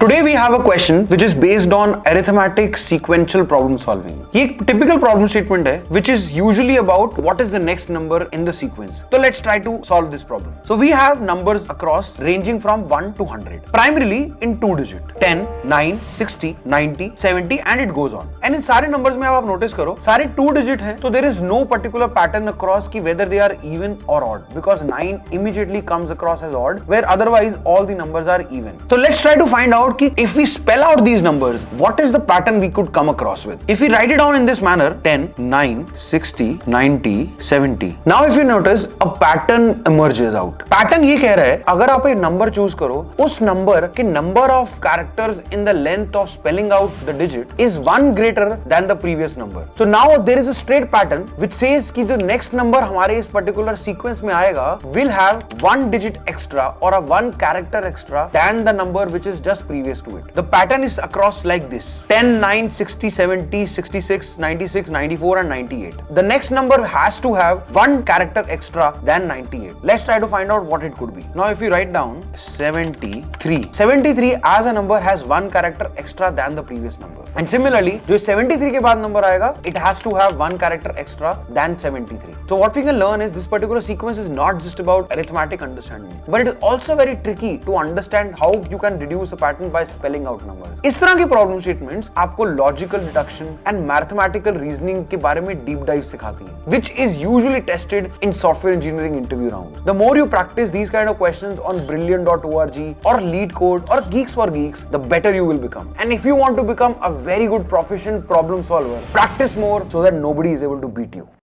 Today we have a question which is based on arithmetic sequential problem solving. ये एक typical problem statement है which is usually about what is the next number in the sequence. So let's try to solve this problem. So we have numbers across ranging from 1 to 100. Primarily in 2 digit. 10, 9, 60, 90, 70 and it goes on. And इन सारे numbers में आप notice करो सारे 2 digit हैं तो there is no particular pattern across कि whether they are even or odd because 9 immediately comes across as odd where otherwise all the numbers are even. So let's try to find out कि if we spell out these numbers, what is the pattern we could come across with? If we write it down in this manner, 10, 9, 60, 90, 70. Now if you notice, a pattern emerges out. Pattern ये कह रहा है, अगर आप एक number choose करो, उस number के number of characters in the length of spelling out the digit is 1 greater than the previous number. So now there is a straight pattern which says कि the next number हमारे इस particular sequence में आएगा will have 1 digit extra or a 1 character extra than the number which is just previous to it. The pattern is across like this: 10, 9, 60, 70, 66, 96, 94 and 98. The next number has to have 1 character extra than 98. Let's try to find out what it could be. Now if you write down 73. 73 as a number has 1 character extra than the previous number. And similarly, जो 73 के बाद number आएगा, it has to have 1 character extra than 73. So what we can learn is this particular sequence is not just about arithmetic understanding, but it is also very tricky to understand how you can reduce a pattern by spelling out numbers. इस तरह की problem statements आपको logical deduction and mathematical reasoning के बारे में deep dive सिखाती हैं, which is usually tested in software engineering interview rounds. The more you practice these kind of questions on Brilliant.org or LeetCode or Geeks for Geeks, the better you will become. And if you want to become a very good proficient problem solver, practice more so that nobody is able to beat you.